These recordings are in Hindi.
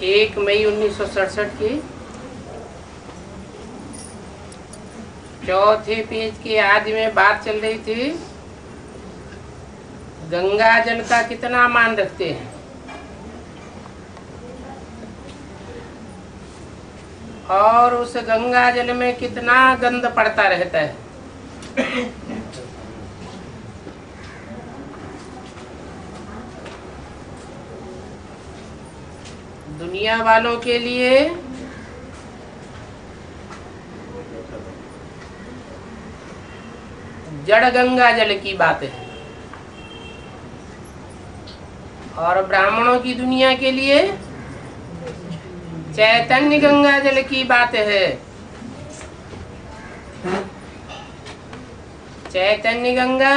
1 मई 1967 की चौथे पेज के आदि में बात चल रही थी, गंगा जल का कितना मान रखते हैं और उस गंगा जल में कितना गंध पड़ता रहता है। दुनिया वालों के लिए जड़ गंगा जल की बात है और ब्राह्मणों की दुनिया के लिए चैतन्य गंगा जल की बात है। चैतन्य गंगा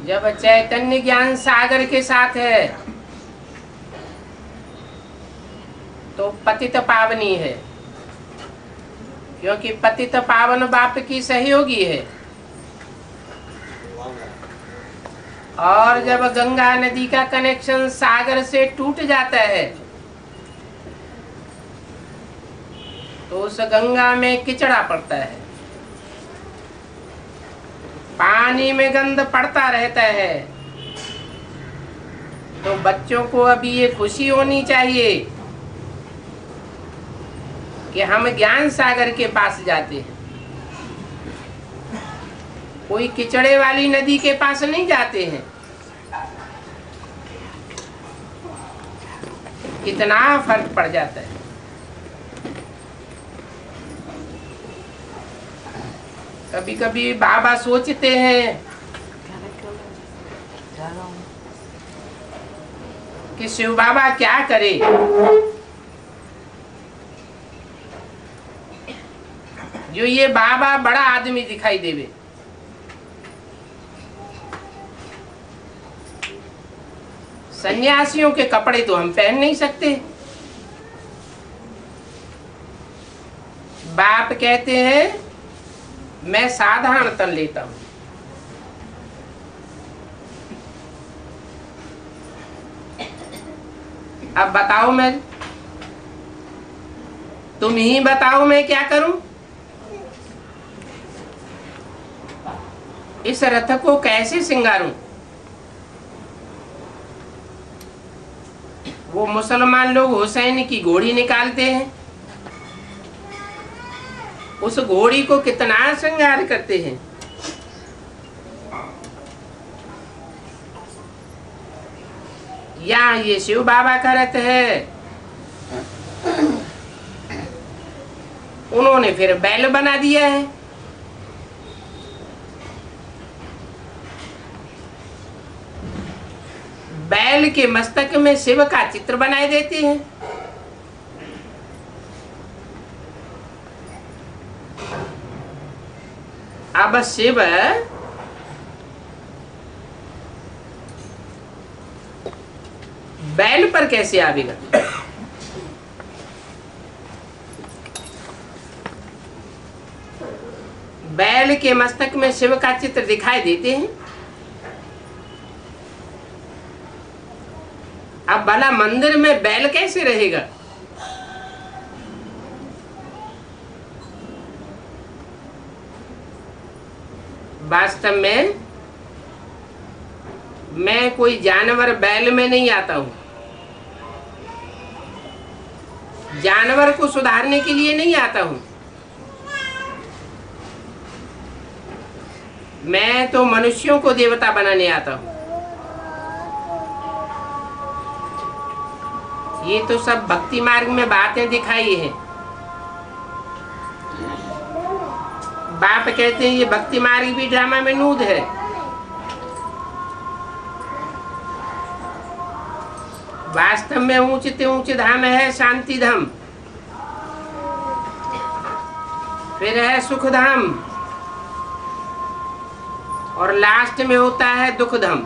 जब चैतन्य ज्ञान सागर के साथ है तो पतित पावनी है, क्योंकि पतित पावन बाप की सहयोगी है। और जब गंगा नदी का कनेक्शन सागर से टूट जाता है तो उस गंगा में किचड़ा पड़ता है, पानी में गंध पड़ता रहता है। तो बच्चों को अभी ये खुशी होनी चाहिए कि हम ज्ञान सागर के पास जाते हैं, कोई किचड़े वाली नदी के पास नहीं जाते हैं। कितना फर्क पड़ जाता है। कभी कभी बाबा सोचते हैं कि शिव बाबा क्या करे, जो ये बाबा बड़ा आदमी दिखाई देवे। सन्यासियों के कपड़े तो हम पहन नहीं सकते। बाप कहते हैं मैं साधारण तन लेता हूं। अब बताओ, मैं तुम ही बताओ मैं क्या करूं। इस रथ को कैसे सिंगारूं। वो मुसलमान लोग हुसैन की घोड़ी निकालते हैं, उस घोड़ी को कितना श्रृंगार करते हैं। यहाँ ये शिव बाबा का रथ है, उन्होंने फिर बैल बना दिया है। बैल के मस्तक में शिव का चित्र बनाए देते हैं। अब शिव बैल पर कैसे आवेगा। बैल के मस्तक में शिव का चित्र दिखाई देते हैं। अब भला मंदिर में बैल कैसे रहेगा। वास्तव में मैं कोई जानवर बैल में नहीं आता हूं। जानवर को सुधारने के लिए नहीं आता हूं। मैं तो मनुष्यों को देवता बनाने आता हूं। ये तो सब भक्ति मार्ग में बातें दिखाई है। बाप कहते हैं ये भक्ति मार्ग भी ड्रामा में नूद है। वास्तव में ऊंचे ऊंचे धाम है शांति धाम, फिर है सुख धाम और लास्ट में होता है दुख धाम।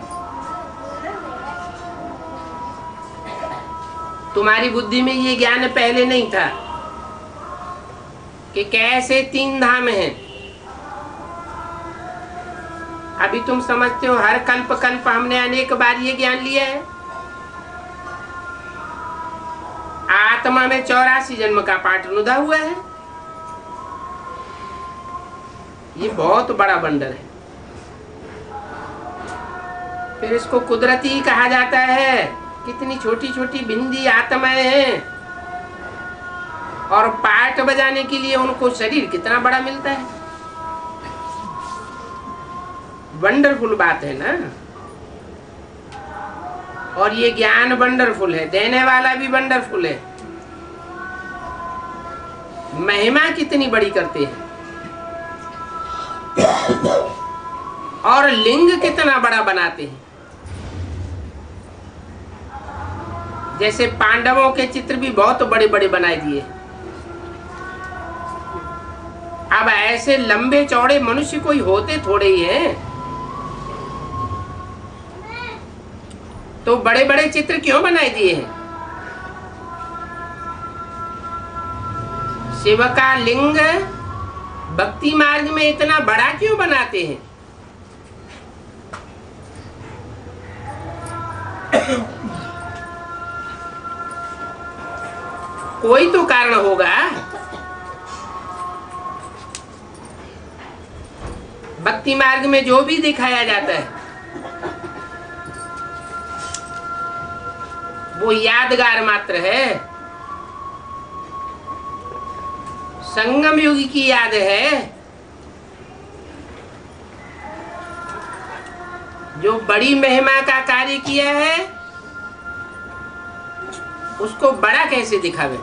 तुम्हारी बुद्धि में ये ज्ञान पहले नहीं था कि कैसे 3 धाम हैं। अभी तुम समझते हो हर कल्प कल्प हमने अनेक बार ये ज्ञान लिया है। आत्मा में 84 जन्म का पाठ नुदा हुआ है। ये बहुत बड़ा बंडल है। फिर इसको कुदरती कहा जाता है। कितनी छोटी छोटी बिंदी आत्माएं हैं और पाठ बजाने के लिए उनको शरीर कितना बड़ा मिलता है। वंडरफुल बात है ना। और ये ज्ञान वंडरफुल है, देने वाला भी वंडरफुल है। महिमा कितनी बड़ी करते हैं और लिंग कितना बड़ा बनाते हैं। जैसे पांडवों के चित्र भी बहुत बड़े बड़े बनाए दिए। अब ऐसे लंबे चौड़े मनुष्य कोई होते थोड़े ही हैं, तो बड़े बड़े चित्र क्यों बनाए दिए हैं। शिव का लिंग भक्ति मार्ग में इतना बड़ा क्यों बनाते हैं। कोई तो कारण होगा। भक्ति मार्ग में जो भी दिखाया जाता है वो यादगार मात्र है, संगम युग की याद है। जो बड़ी महिमा का कार्य किया है उसको बड़ा कैसे दिखावे।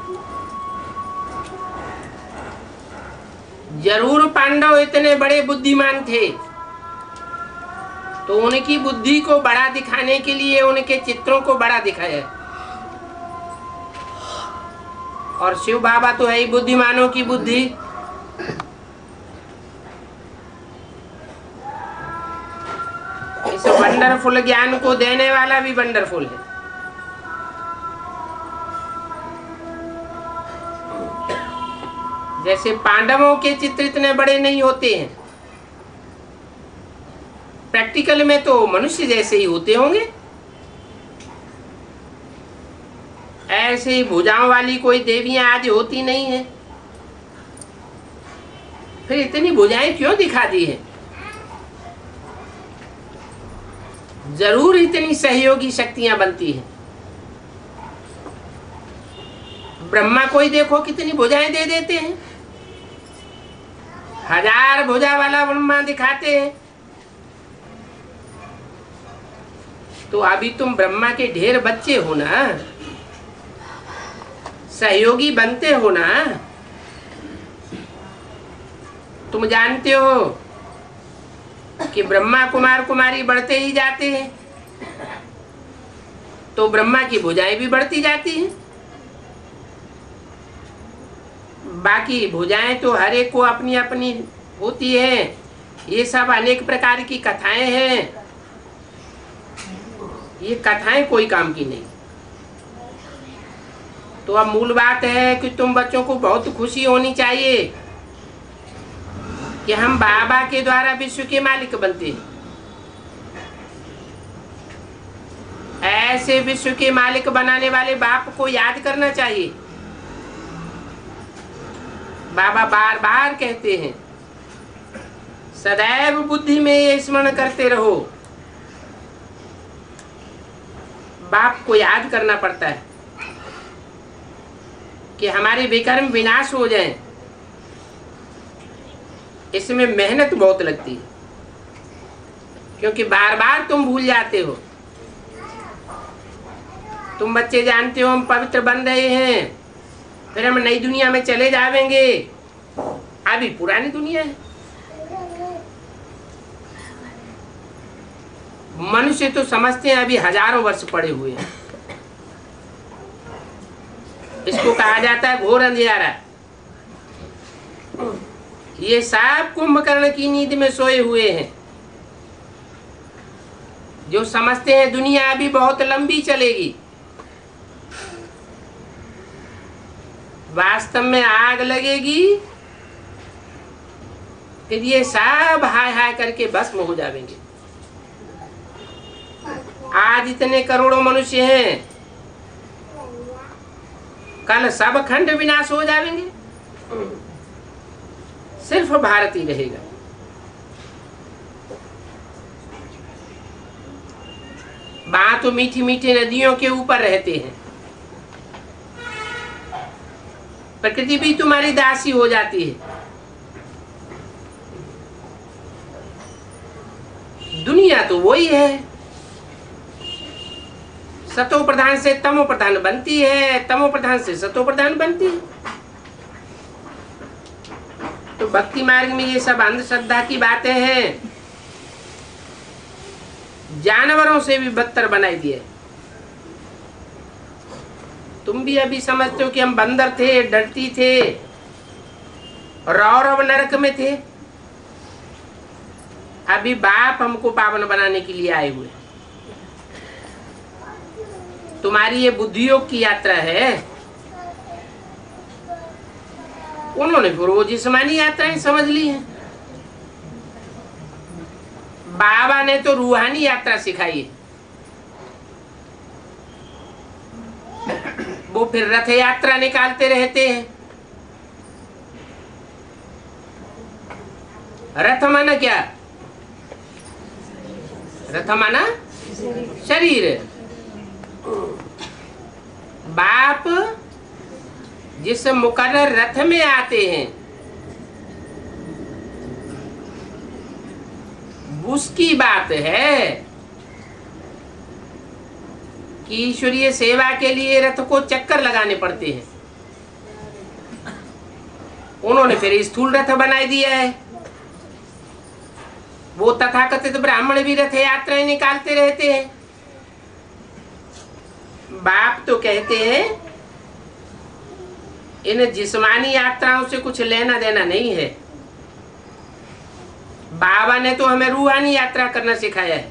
जरूर पांडव इतने बड़े बुद्धिमान थे, तो उनकी बुद्धि को बड़ा दिखाने के लिए उनके चित्रों को बड़ा दिखाया। और शिव बाबा तो है ही बुद्धिमानों की बुद्धि। इस वंडरफुल ज्ञान को देने वाला भी वंडरफुल है। जैसे पांडवों के चित्र इतने बड़े नहीं होते हैं, प्रैक्टिकल में तो मनुष्य जैसे ही होते होंगे। ऐसे ही भुजाओं वाली कोई देवियां आज होती नहीं है। फिर इतनी भुजाएं क्यों दिखा दी है। जरूर इतनी सहयोगी शक्तियां बनती हैं। ब्रह्मा कोई देखो कितनी भुजाएं दे देते हैं। 1000 भुजा वाला ब्रह्मा दिखाते हैं। तो अभी तुम ब्रह्मा के ढेर बच्चे हो ना, सहयोगी बनते हो ना। तुम जानते हो कि ब्रह्मा कुमार कुमारी बढ़ते ही जाते हैं, तो ब्रह्मा की भुजाएं भी बढ़ती जाती हैं। बाकी भुजाएं तो हर एक को अपनी अपनी होती है। ये सब अनेक प्रकार की कथाएं हैं। ये कथाएं कोई काम की नहीं। तो अब मूल बात है कि तुम बच्चों को बहुत खुशी होनी चाहिए कि हम बाबा के द्वारा विश्व के मालिक बनते हैं। ऐसे विश्व के मालिक बनाने वाले बाप को याद करना चाहिए। बाबा बार बार कहते हैं सदैव बुद्धि में ये स्मरण करते रहो। बाप को याद करना पड़ता है कि हमारे विकर्म विनाश हो जाएं। इसमें मेहनत बहुत लगती है, क्योंकि बार बार तुम भूल जाते हो। तुम बच्चे जानते हो हम पवित्र बन रहे हैं, फिर हम नई दुनिया में चले जाएंगे। अभी पुरानी दुनिया है। मनुष्य तो समझते हैं अभी हजारों वर्ष पड़े हुए हैं। इसको कहा जाता है घोर अंधियारा। ये सब कुंभकर्ण की नींद में सोए हुए हैं, जो समझते हैं दुनिया अभी बहुत लंबी चलेगी। वास्तव में आग लगेगी, फिर ये सब हाय हाय करके भस्म हो जाएंगे। आज इतने करोड़ों मनुष्य हैं, कल सब खंड विनाश हो जाएंगे, सिर्फ भारत ही रहेगा। वहां तो मीठी मीठी नदियों के ऊपर रहते हैं, प्रकृति भी तुम्हारी दासी हो जाती है। दुनिया तो वही है, सतो प्रधान से तमो प्रधान बनती है, तमो प्रधान से सतो प्रधान बनती है। तो भक्ति मार्ग में ये सब अंधश्रद्धा की बातें हैं, जानवरों से भी बदतर बनाई दिए। तुम भी अभी समझते हो कि हम बंदर थे, डरती थे, रौरव नरक में थे। अभी बाप हमको पावन बनाने के लिए आए हुए। तुम्हारी ये बुद्धियोग की यात्रा है, उन्होंने फिर वो जिस्मानी यात्राएं समझ ली हैं। बाबा ने तो रूहानी यात्रा सिखाई है। वो फिर रथ यात्रा निकालते रहते हैं। रथ माना क्या? रथ माना शरीर। बाप जिस मुकर्रर रथ में आते हैं, उसकी बात है कि ईश्वरीय सेवा के लिए रथ को चक्कर लगाने पड़ते हैं। उन्होंने फिर स्थूल रथ बना दिया है। वो तथाकथित ब्राह्मण भी रथ यात्राएं निकालते रहते हैं। बाप तो कहते हैं इन जिस्मानी यात्राओं से कुछ लेना देना नहीं है। बाबा ने तो हमें रूहानी यात्रा करना सिखाया है।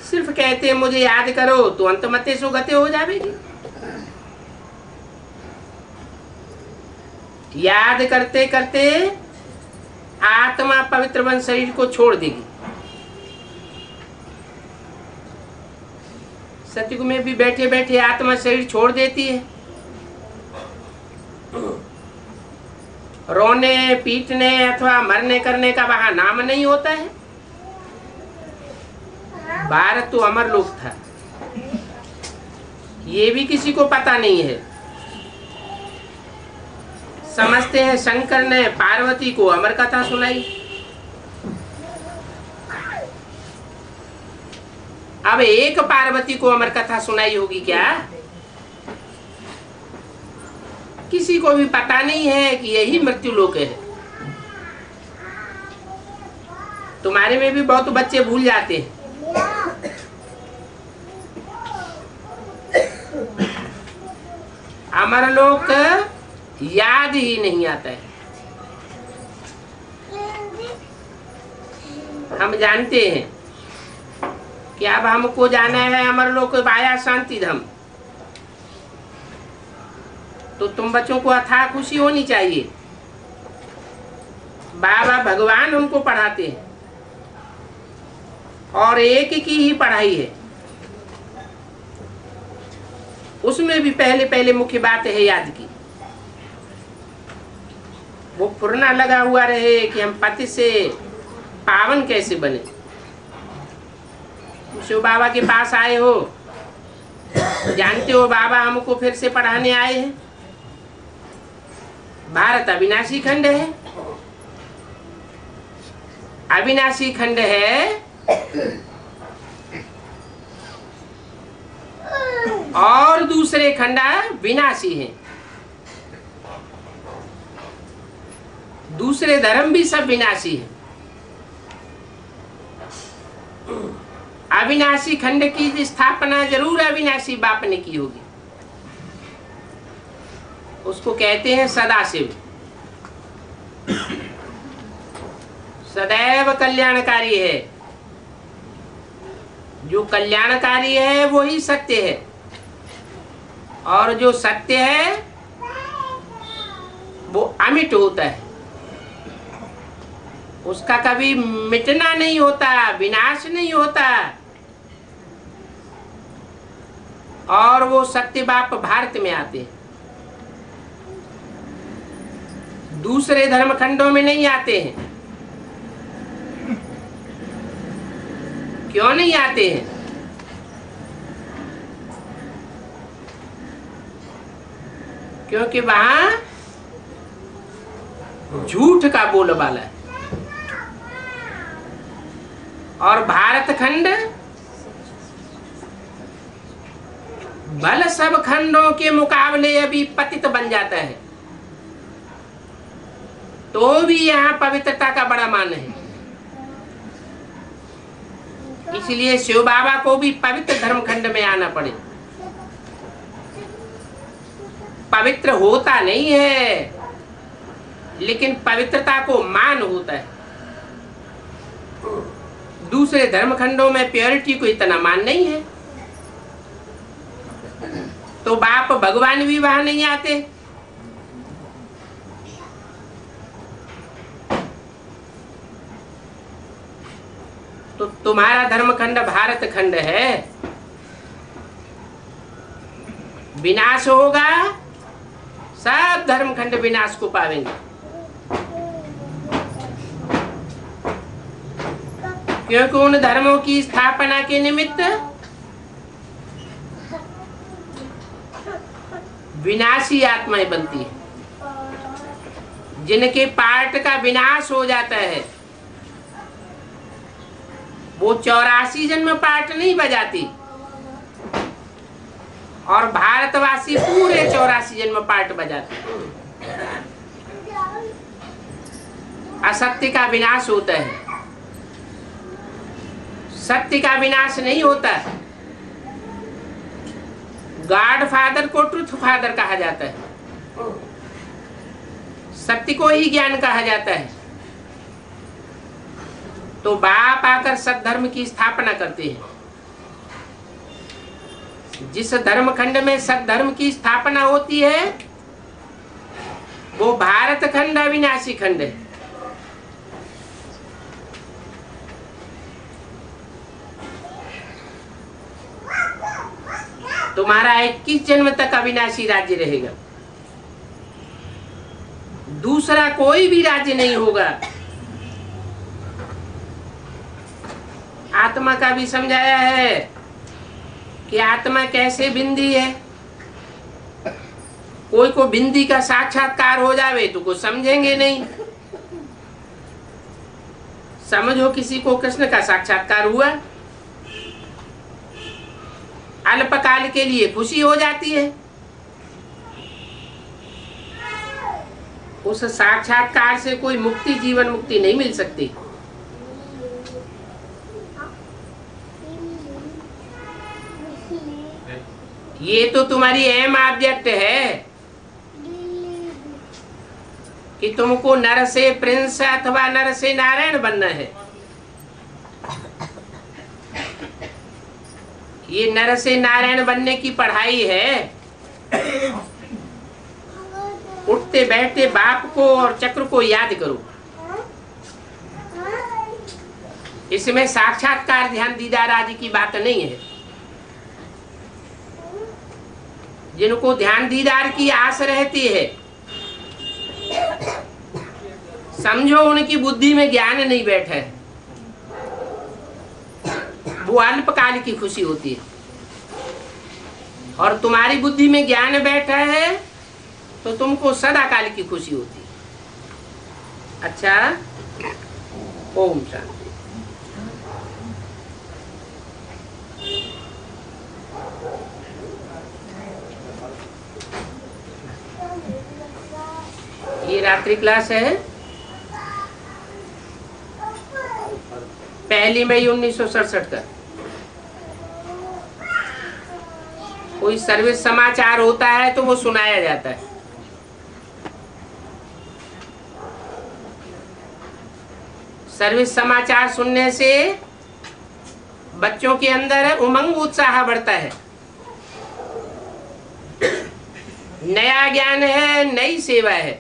सिर्फ कहते हैं मुझे याद करो तो अंतमते सुगते हो जाएगी। याद करते करते आत्मा पवित्र बन शरीर को छोड़ देगी। सतयुग में भी बैठे बैठे आत्मा शरीर छोड़ देती है। रोने पीटने अथवा मरने करने का वहां नाम नहीं होता है। भारत तो अमर लोक था, ये भी किसी को पता नहीं है। समझते हैं शंकर ने पार्वती को अमर कथा सुनाई। अब एक पार्वती को अमर कथा सुनाई होगी क्या? किसी को भी पता नहीं है कि यही मृत्यु लोक है। तुम्हारे में भी बहुत बच्चे भूल जाते हैं। अमर लोक याद ही नहीं आता है। हम जानते हैं कि अब हमको जाना है अमर लोक वाया शांति धाम। तो तुम बच्चों को अथाह खुशी होनी चाहिए। बाबा भगवान उनको पढ़ाते हैं और एक की ही पढ़ाई है। उसमें भी पहले पहले मुख्य बात है याद की। वो फुरना लगा हुआ रहे कि हम पति से पावन कैसे बने। शिव बाबा के पास आए हो, जानते हो बाबा हमको फिर से पढ़ाने आए हैं। भारत अविनाशी खंड है। अविनाशी खंड है और दूसरे खंडा विनाशी हैं। दूसरे धर्म भी सब विनाशी है। अविनाशी खंड की स्थापना जरूर अविनाशी बाप ने की होगी। उसको कहते हैं सदाशिव। सदैव कल्याणकारी है। जो कल्याणकारी है वो ही सत्य है, और जो सत्य है वो अमिट होता है। उसका कभी मिटना नहीं होता, विनाश नहीं होता। और वो सत्य बाप भारत में आते हैं, दूसरे धर्म खंडों में नहीं आते हैं। क्यों नहीं आते हैं? क्योंकि वहां झूठ का बोलबाला है, और भारत खंड भले सब खंडों के मुकाबले अभी पतित बन जाता है, तो भी यहाँ पवित्रता का बड़ा मान है। इसलिए शिव बाबा को भी पवित्र धर्म खंड में आना पड़े। पवित्र होता नहीं है, लेकिन पवित्रता को मान होता है। दूसरे धर्म खंडों में प्योरिटी को इतना मान नहीं है, तो बाप भगवान भी वहां नहीं आते। तो तुम्हारा धर्म खंड भारत खंड है, विनाश होगा, सब धर्म खंड विनाश को पावेंगे। क्योंकि उन धर्मों की स्थापना के निमित्त विनाशी आत्माएं बनती है, जिनके पार्ट का विनाश हो जाता है। वो 84 जन्म पार्ट नहीं बजाती, और भारतवासी पूरे 84 जन्म पार्ट बजाते। असत्य का विनाश होता है, सत्य का विनाश नहीं होता। गॉड फादर को ट्रुथ फादर कहा जाता है, सत्य को ही ज्ञान कहा जाता है। तो बाप आकर सद्धर्म की स्थापना करते हैं। जिस धर्म खंड में सद्धर्म की स्थापना होती है, वो भारत खंड अविनाशी खंड है। तुम्हारा 21 जन्म तक अविनाशी राज्य रहेगा, दूसरा कोई भी राज्य नहीं होगा। आत्मा का भी समझाया है कि आत्मा कैसे बिंदी है। कोई को बिंदी का साक्षात्कार हो जावे तो कुछ समझेंगे नहीं। समझो किसी को कृष्ण का साक्षात्कार हुआ, अल्पकाल के लिए खुशी हो जाती है। उस साक्षात्कार से कोई मुक्ति, जीवन मुक्ति नहीं मिल सकती। ये तो तुम्हारी एम ऑब्जेक्ट है कि तुमको नर से प्रिंस अथवा नर से नारायण बनना है। ये नर से नारायण बनने की पढ़ाई है। उठते बैठते बाप को और चक्र को याद करो। इसमें साक्षात्कार, ध्यान, दीदार आदि की बात नहीं है। जिनको ध्यान दीदार की आस रहती है, समझो उनकी बुद्धि में ज्ञान नहीं बैठा है, वो अल्पकाल की खुशी होती है। और तुम्हारी बुद्धि में ज्ञान बैठा है तो तुमको सदाकाल की खुशी होती है। अच्छा, ओम शांति। ये रात्रि क्लास है, 1 मई 1967 का। कोई सर्विस समाचार होता है तो वो सुनाया जाता है। सर्विस समाचार सुनने से बच्चों के अंदर उमंग, उत्साह बढ़ता है। नया ज्ञान है, नई सेवा है,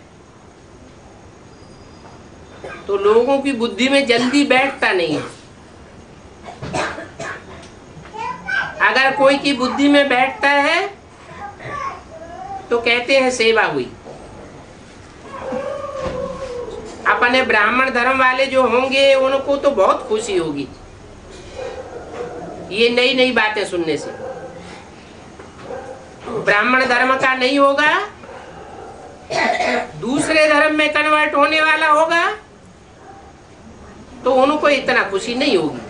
तो लोगों की बुद्धि में जल्दी बैठता नहीं है। अगर कोई की बुद्धि में बैठता है तो कहते हैं सेवा हुई। अपने ब्राह्मण धर्म वाले जो होंगे उनको तो बहुत खुशी होगी ये नई नई बातें सुनने से। ब्राह्मण धर्म का नहीं होगा, दूसरे धर्म में कन्वर्ट होने वाला होगा तो उनको इतना खुशी नहीं होगी।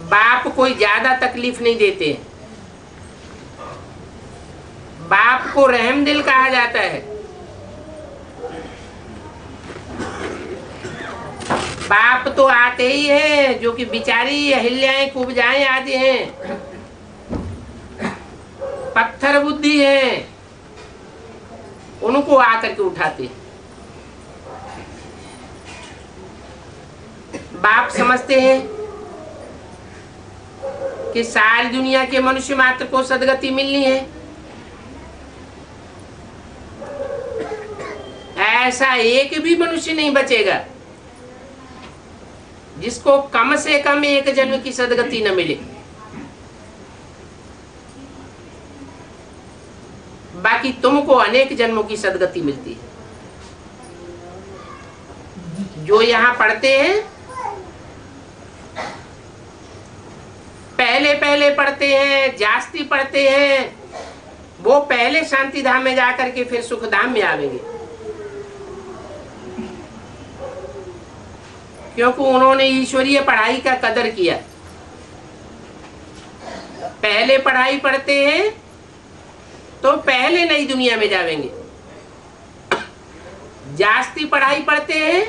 बाप कोई ज्यादा तकलीफ नहीं देते। बाप को रहम दिल कहा जाता है। बाप तो आते ही हैं जो कि बिचारी अहिल्याएं कुब्जाएं आदि हैं, पत्थर बुद्धि है, उनको आकर के उठाते। बाप समझते हैं कि सारी दुनिया के मनुष्य मात्र को सदगति मिलनी है। ऐसा एक भी मनुष्य नहीं बचेगा जिसको कम से कम एक जन्म की सदगति न मिले। बाकी तुमको अनेक जन्मों की सदगति मिलती है। जो यहाँ पढ़ते हैं पहले पहले पढ़ते हैं, जास्ती पढ़ते हैं, वो पहले शांति धाम में जाकर के फिर सुख धाम में आवेंगे, क्योंकि उन्होंने ईश्वरीय पढ़ाई का कदर किया। पहले पढ़ाई पढ़ते हैं तो पहले नई दुनिया में जावेंगे, जास्ती पढ़ाई पढ़ते हैं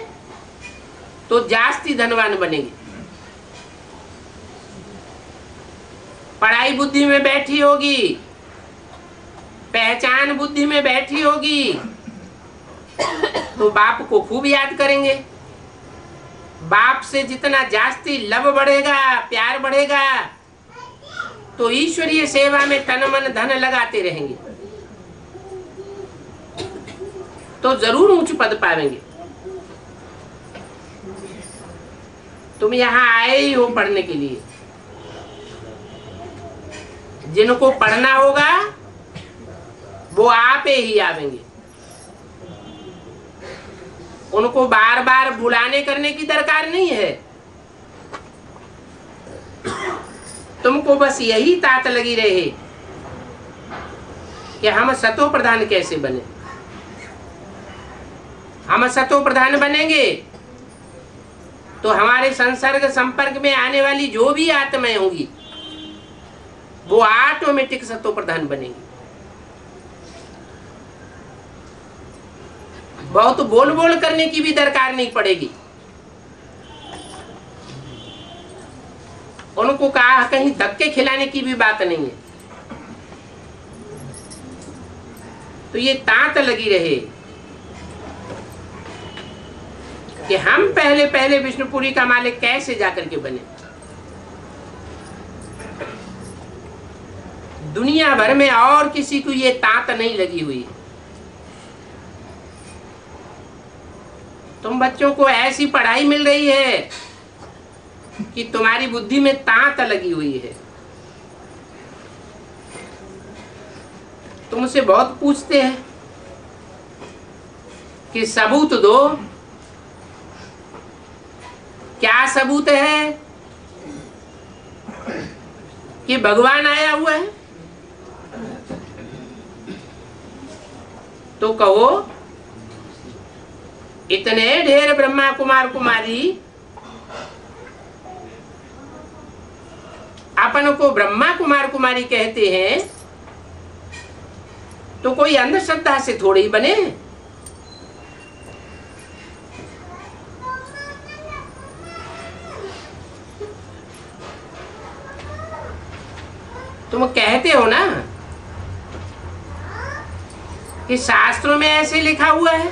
तो जास्ती धनवान बनेंगे। पढ़ाई बुद्धि में बैठी होगी, पहचान बुद्धि में बैठी होगी तो बाप को खूब याद करेंगे। बाप से जितना जास्ती लव बढ़ेगा, प्यार बढ़ेगा, तो ईश्वरीय सेवा में तन मन धन लगाते रहेंगे तो जरूर उच्च पद पाएंगे। तुम यहाँ आए ही हो पढ़ने के लिए। जिनको पढ़ना होगा वो आप ही आवेंगे। उनको बार बार बुलाने करने की दरकार नहीं है। तुमको बस यही तात लगी रहे कि हम सतो प्रधान कैसे बने। हम सतो प्रधान बनेंगे तो हमारे संसर्ग संपर्क में आने वाली जो भी आत्माएं होंगी वो ऑटोमेटिक सतो प्रधान बनेंगी। बहुत बोल बोल करने की भी दरकार नहीं पड़ेगी। उनको कहा कहीं धक्के खिलाने की भी बात नहीं है। तो ये तात लगी रहे कि हम पहले पहले विष्णुपुरी का मालिक कैसे जाकर के बने। दुनिया भर में और किसी को ये तात नहीं लगी हुई है। तुम बच्चों को ऐसी पढ़ाई मिल रही है कि तुम्हारी बुद्धि में तात लगी हुई है। तुमसे बहुत पूछते हैं कि सबूत दो। क्या सबूत है कि भगवान आया हुआ है? तो कहो इतने ढेर ब्रह्मा कुमार कुमारी अपन को ब्रह्मा कुमार कुमारी कहते हैं तो कोई अंधश्रद्धा से थोड़ी ही बने। तुम कहते हो ना कि शास्त्रों में ऐसे लिखा हुआ है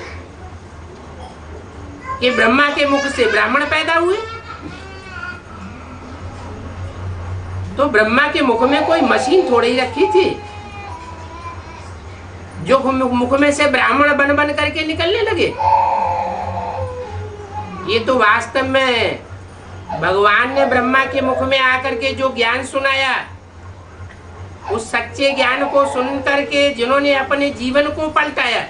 कि ब्रह्मा के मुख से ब्राह्मण पैदा हुए। तो ब्रह्मा के मुख में कोई मशीन थोड़ी ही रखी थी जो मुख में से ब्राह्मण बन बन करके निकलने लगे। ये तो वास्तव में भगवान ने ब्रह्मा के मुख में आकर के जो ज्ञान सुनाया, उस सच्चे ज्ञान को सुन करके जिन्होंने अपने जीवन को पलटाया,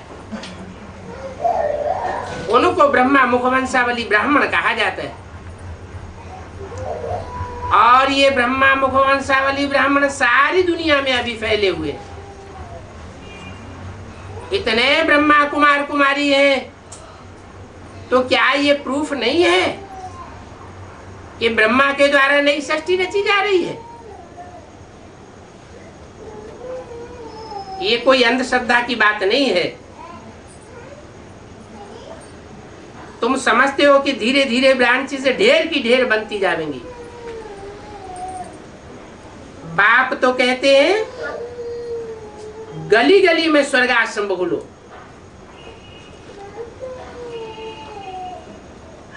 उनको ब्रह्मा मुखवंशावली ब्राह्मण कहा जाता है। और ये ब्रह्मा मुखवंशावली ब्राह्मण सारी दुनिया में अभी फैले हुए हैं। इतने ब्रह्मा कुमार कुमारी हैं, तो क्या ये प्रूफ नहीं है कि ब्रह्मा के द्वारा नई सृष्टि रची जा रही है? ये कोई अंधश्रद्धा की बात नहीं है। तुम समझते हो कि धीरे धीरे ब्रांचेस ढेर की ढेर बनती जाएंगी। बाप तो कहते हैं गली गली में स्वर्गाश्रम खोलो,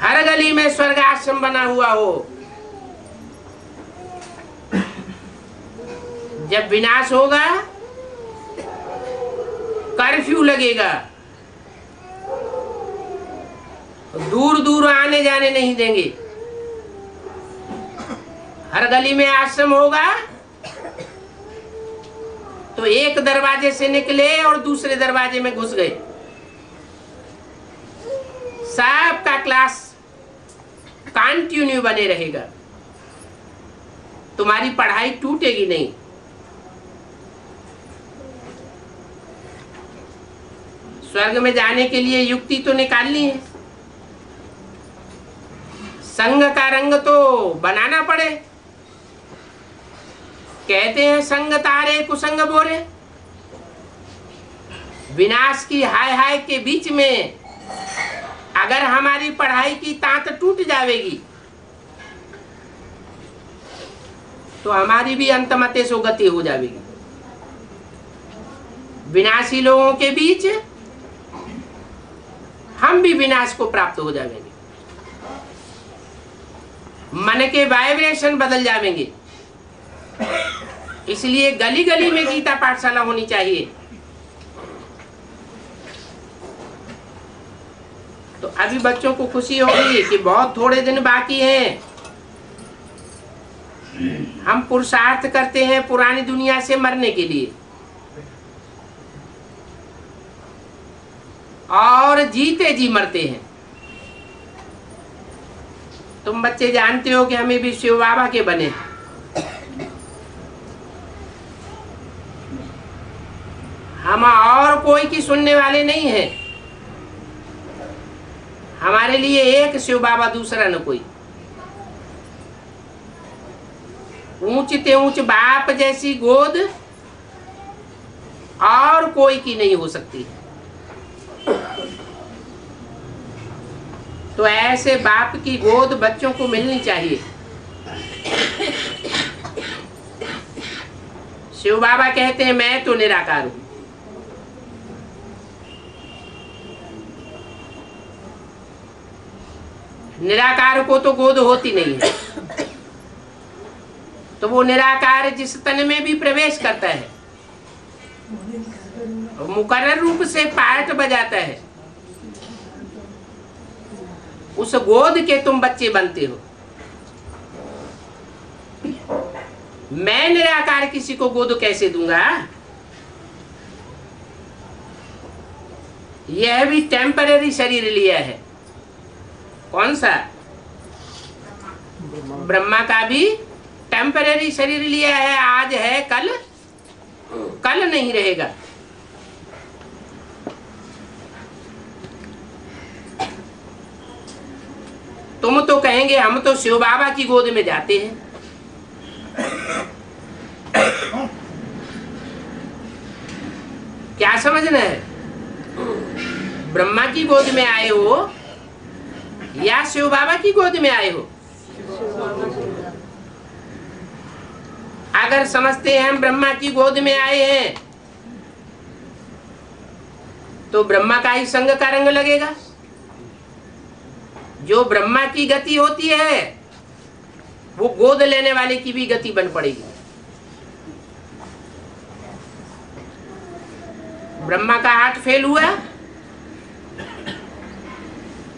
हर गली में स्वर्गाश्रम बना हुआ हो। जब विनाश होगा, कर्फ्यू लगेगा, दूर दूर आने जाने नहीं देंगे। हर गली में आश्रम होगा तो एक दरवाजे से निकले और दूसरे दरवाजे में घुस गए। सबका क्लास कंटिन्यू बने रहेगा, तुम्हारी पढ़ाई टूटेगी नहीं। स्वर्ग में जाने के लिए युक्ति तो निकालनी है, संग का रंग तो बनाना पड़े। कहते हैं संग तारे कुसंग बोरे। विनाश की हाय हाय के बीच में अगर हमारी पढ़ाई की तांत टूट जाएगी तो हमारी भी अंतमते सो गति हो जाएगी। विनाशी लोगों के बीच हम भी विनाश को प्राप्त हो जाएंगे। मन के वाइब्रेशन बदल जाएंगे। इसलिए गली गली में गीता पाठशाला होनी चाहिए। तो अभी बच्चों को खुशी होगी कि बहुत थोड़े दिन बाकी हैं। हम पुरुषार्थ करते हैं पुरानी दुनिया से मरने के लिए, और जीते जी मरते हैं। तुम बच्चे जानते हो कि हमें भी शिव बाबा के बने। हम और कोई की सुनने वाले नहीं हैं। हमारे लिए एक शिव बाबा, दूसरा न कोई। ऊंचते ऊंच बाप जैसी गोद और कोई की नहीं हो सकती। तो ऐसे बाप की गोद बच्चों को मिलनी चाहिए। शिव बाबा कहते हैं मैं तो निराकार हूं। निराकार को तो गोद होती नहीं है, तो वो निराकार जिस तन में भी प्रवेश करता है मुकर्रर रूप से पार्ट बजाता है, उस गोद के तुम बच्चे बनते हो। मैं निराकार किसी को गोद कैसे दूंगा? यह भी टेम्पररी शरीर लिया है। कौन सा? ब्रह्मा का भी टेम्पररी शरीर लिया है। आज है, कल नहीं रहेगा। तुम तो कहेंगे हम तो शिव बाबा की गोद में जाते हैं। क्या समझना है? ब्रह्मा की गोद में आए हो या शिव बाबा की गोद में आए हो? अगर समझते हैं हम ब्रह्मा की गोद में आए हैं तो ब्रह्मा का ही संग का रंग लगेगा। जो ब्रह्मा की गति होती है वो गोद लेने वाले की भी गति बन पड़ेगी। ब्रह्मा का हार्ट फेल हुआ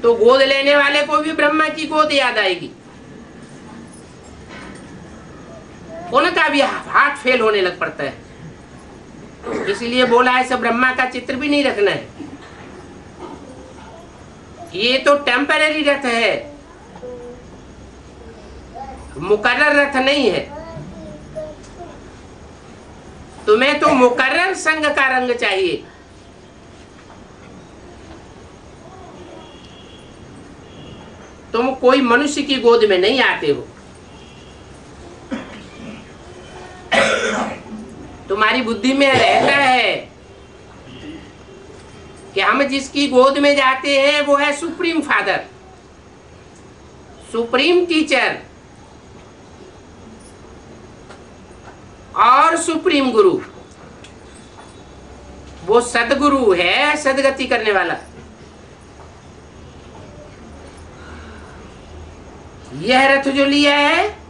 तो गोद लेने वाले को भी ब्रह्मा की गोद याद आएगी। उनका भी हार्ट फेल होने लग पड़ता है। इसलिए बोला है सब ब्रह्मा का चित्र भी नहीं रखना है, ये तो टेम्पररी रथ है, मुकर्रर रथ नहीं है। तुम्हें तो मुकर्रर संग का रंग चाहिए। तुम कोई मनुष्य की गोद में नहीं आते हो। तुम्हारी बुद्धि में रहता है कि हम जिसकी गोद में जाते हैं वो है सुप्रीम फादर, सुप्रीम टीचर और सुप्रीम गुरु। वो सदगुरु है, सदगति करने वाला। यह रथ जो लिया है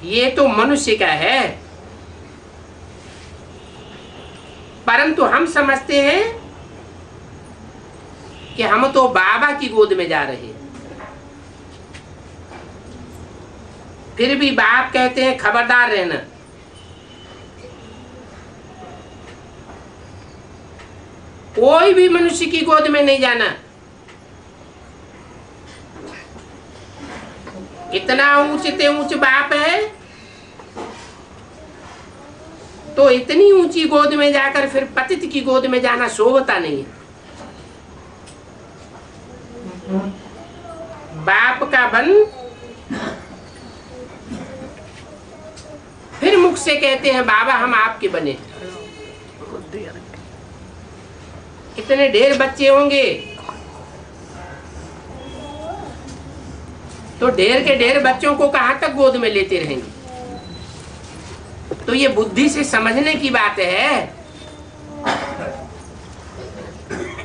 ये तो मनुष्य का है, परंतु हम समझते हैं कि हम तो बाबा की गोद में जा रहे हैं। फिर भी बाप कहते हैं खबरदार रहना। कोई भी मनुष्य की गोद में नहीं जाना। इतना ऊंचे ऊंच बाप है तो इतनी ऊंची गोद में जाकर फिर पतित की गोद में जाना शोभता नहीं है। बाप का बन फिर मुख से कहते हैं बाबा हम आपके बने। इतने ढेर बच्चे होंगे तो ढेर के ढेर बच्चों को कहां तक गोद में लेते रहेंगे। तो ये बुद्धि से समझने की बात है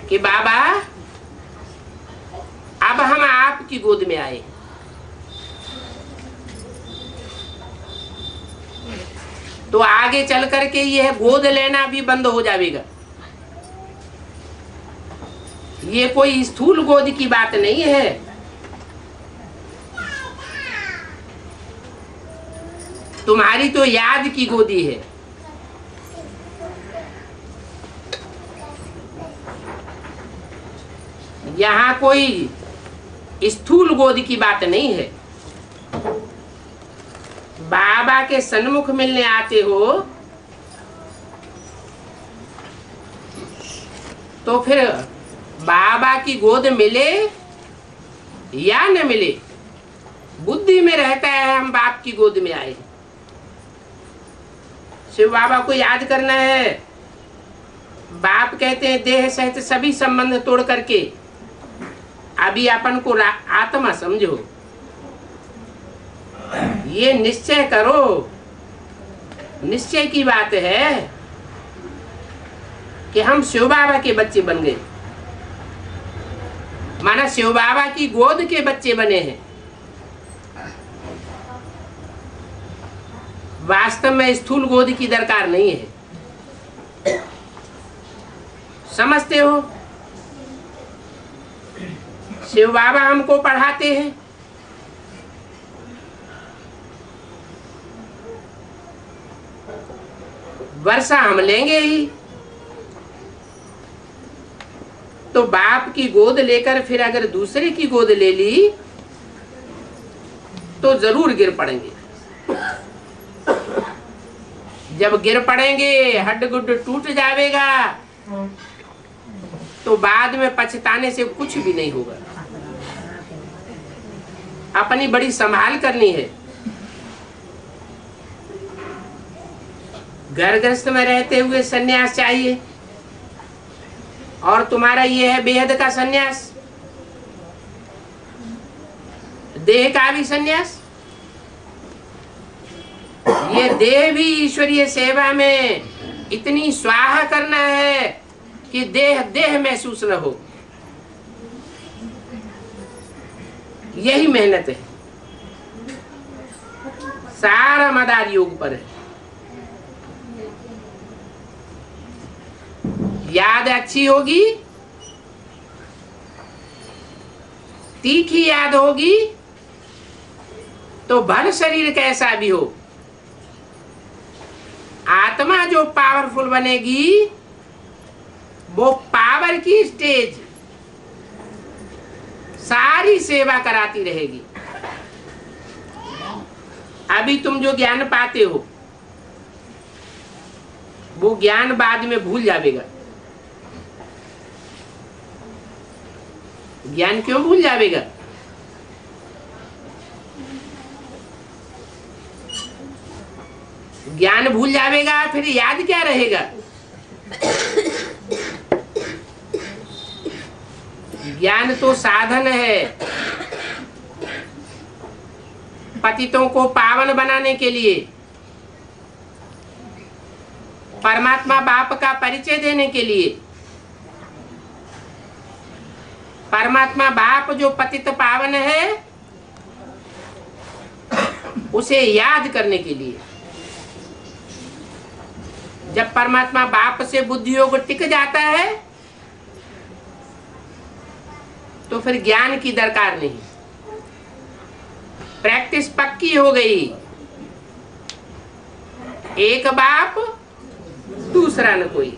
कि बाबा अब हम आपकी गोद में आए। तो आगे चल करके यह गोद लेना भी बंद हो जाएगा। ये कोई स्थूल गोद की बात नहीं है। तुम्हारी तो याद की गोदी है। यहाँ कोई स्थूल गोद की बात नहीं है। बाबा के सन्मुख मिलने आते हो तो फिर बाबा की गोद मिले या न मिले, बुद्धि में रहता है हम बाप की गोद में आए। शिव बाबा को याद करना है। बाप कहते हैं देह सहित सभी संबंध तोड़ करके अभी अपन को आत्मा समझो। ये निश्चय करो। निश्चय की बात है कि हम शिव बाबा के बच्चे बन गए, माना शिव बाबा की गोद के बच्चे बने हैं। वास्तव में स्थूल गोद की दरकार नहीं है। समझते हो? शिव बाबा हमको पढ़ाते हैं। वर्षा हम लेंगे ही, तो बाप की गोद लेकर फिर अगर दूसरे की गोद ले ली तो जरूर गिर पड़ेंगे। जब गिर पड़ेंगे हड्ड गुड्ड टूट जाएगा तो बाद में पछताने से कुछ भी नहीं होगा। अपनी बड़ी संभाल करनी है। घर गृहस्थ में रहते हुए सन्यास चाहिए और तुम्हारा ये है बेहद का सन्यास, देह का भी सन्यास। ये देह भी ईश्वरीय सेवा में इतनी स्वाहा करना है कि देह देह महसूस न हो। यही मेहनत है। सारा मदार योग पर है। याद अच्छी होगी, तीखी याद होगी तो भले शरीर कैसा भी हो, आत्मा जो पावरफुल बनेगी वो पावर की स्टेज सारी सेवा कराती रहेगी। अभी तुम जो ज्ञान पाते हो वो ज्ञान बाद में भूल जाएगा। ज्ञान क्यों भूल जाएगा? ज्ञान भूल जाएगा, फिर याद क्या रहेगा? ज्ञान तो साधन है पतितों को पावन बनाने के लिए, परमात्मा बाप का परिचय देने के लिए। परमात्मा बाप जो पतित पावन है उसे याद करने के लिए। जब परमात्मा बाप से बुद्धि योग टिक जाता है तो फिर ज्ञान की दरकार नहीं, प्रैक्टिस पक्की हो गई। एक बाप दूसरा न कोई।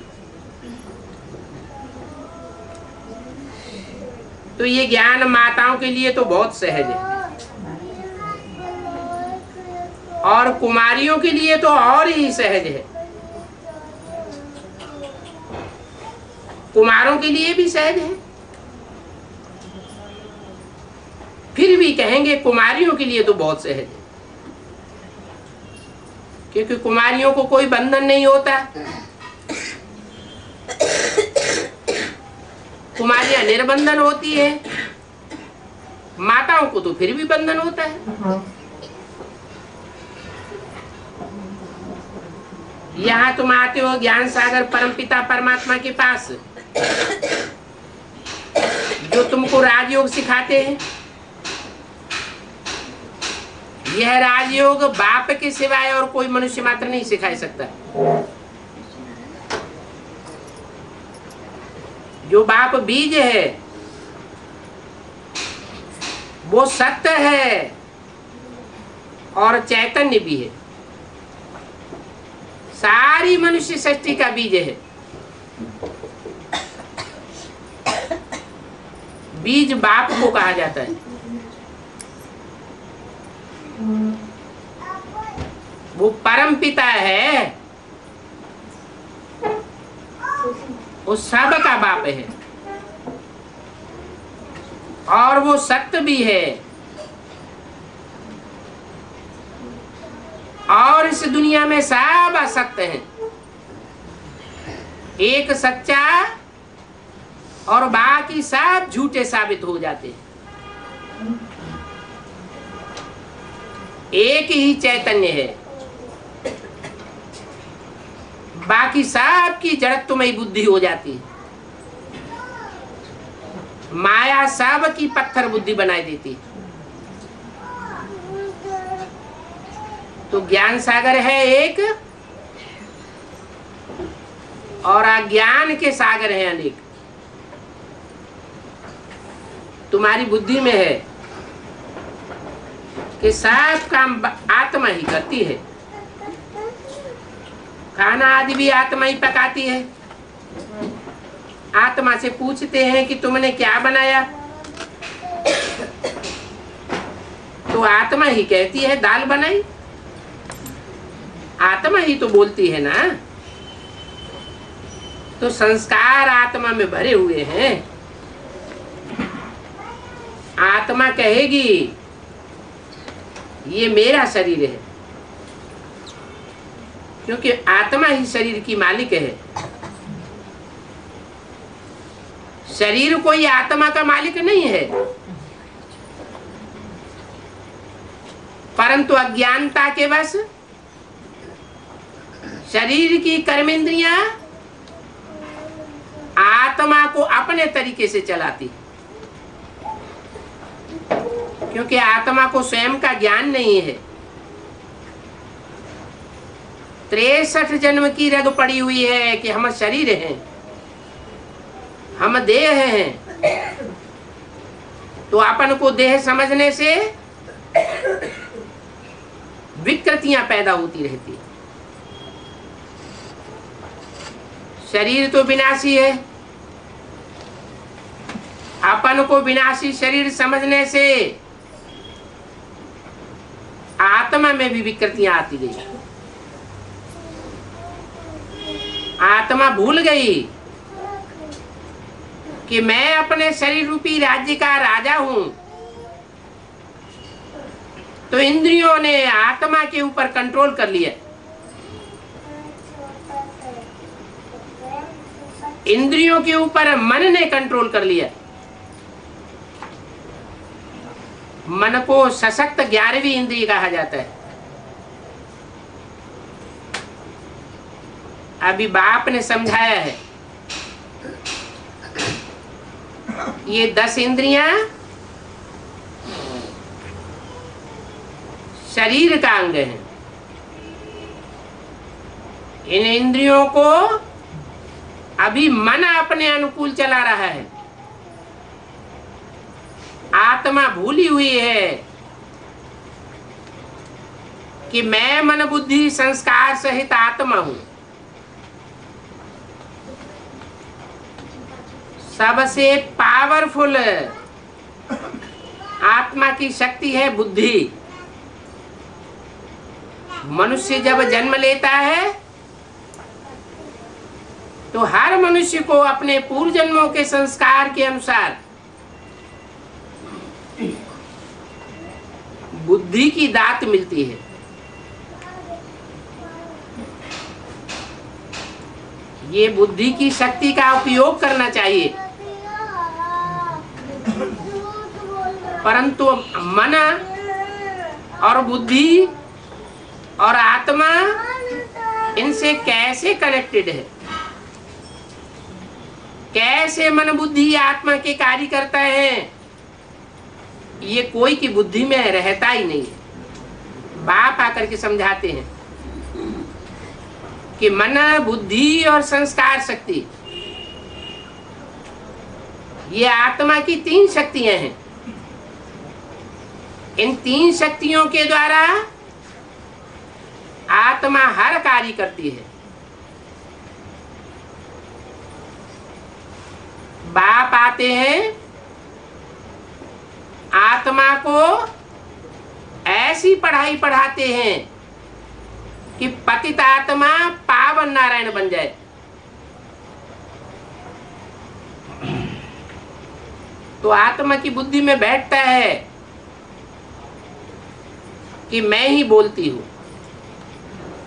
तो ये ज्ञान माताओं के लिए तो बहुत सहज है और कुमारियों के लिए तो और ही सहज है। कुमारों के लिए भी सहज है, फिर भी कहेंगे कुमारियों के लिए तो बहुत सहज है, क्योंकि कुमारियों को कोई बंधन नहीं होता। कुमारियां निर्बंधन होती है, माताओं को तो फिर भी बंधन होता है। यहाँ तुम आते हो ज्ञान सागर परमपिता परमात्मा के पास, जो तुमको राजयोग सिखाते हैं। यह राजयोग बाप के सिवाय और कोई मनुष्य मात्र नहीं सिखा सकता। जो बाप बीज है वो सत्य है और चैतन्य भी है। सारी मनुष्य सृष्टि का बीज है। बीज बाप को कहा जाता है। वो परम पिता है, वो सब का बाप है और वो सत्य भी है। और इस दुनिया में सब असत्य है, एक सच्चा और बाकी सब झूठे साबित हो जाते हैं। एक ही चैतन्य है, बाकी सब की जड़त्वमयी बुद्धि हो जाती है। माया सब की पत्थर बुद्धि बनाई देती है। तो ज्ञान सागर है एक और अज्ञान के सागर हैं अनेक। तुम्हारी बुद्धि में है कि सब काम आत्मा ही करती है, खाना आदि भी आत्मा ही पकाती है। आत्मा से पूछते हैं कि तुमने क्या बनाया, तो आत्मा ही कहती है दाल बनाई। आत्मा ही तो बोलती है ना। तो संस्कार आत्मा में भरे हुए हैं। आत्मा कहेगी ये मेरा शरीर है, क्योंकि आत्मा ही शरीर की मालिक है। शरीर कोई आत्मा का मालिक नहीं है, परंतु अज्ञानता के वश शरीर की कर्मेंद्रियां आत्मा को अपने तरीके से चलाती, क्योंकि आत्मा को स्वयं का ज्ञान नहीं है। 63 जन्म की रग पड़ी हुई है कि हम शरीर हैं, हम देह हैं। तो अपन को देह समझने से विकृतियां पैदा होती रहती है। शरीर तो विनाशी है, अपन को विनाशी शरीर समझने से आत्मा में भी विकृतियां आती गई। आत्मा भूल गई कि मैं अपने शरीर रूपी राज्य का राजा हूं, तो इंद्रियों ने आत्मा के ऊपर कंट्रोल कर लिया। इंद्रियों के ऊपर मन ने कंट्रोल कर लिया। मन को सशक्त 11वीं इंद्रिय कहा जाता है। अभी बाप ने समझाया है, ये 10 इंद्रियां शरीर का अंग है। इन इंद्रियों को अभी मन अपने अनुकूल चला रहा है। आत्मा भूली हुई है कि मैं मन बुद्धि संस्कार सहित आत्मा हूं। सबसे पावरफुल आत्मा की शक्ति है बुद्धि। मनुष्य जब जन्म लेता है तो हर मनुष्य को अपने पूर्व जन्मों के संस्कार के अनुसार बुद्धि की दात मिलती है। ये बुद्धि की शक्ति का उपयोग करना चाहिए, परंतु मन और बुद्धि और आत्मा इनसे कैसे कनेक्टेड है, कैसे मन बुद्धि आत्मा के कार्य करता है, ये कोई की बुद्धि में रहता ही नहीं है। बाप आकर के समझाते हैं कि मन बुद्धि और संस्कार शक्ति ये आत्मा की 3 शक्तियां हैं। इन 3 शक्तियों के द्वारा आत्मा हर कार्य करती है। बाप आते हैं, आत्मा को ऐसी पढ़ाई पढ़ाते हैं कि पतित आत्मा पावन नारायण बन जाए। तो आत्मा की बुद्धि में बैठता है कि मैं ही बोलती हूं,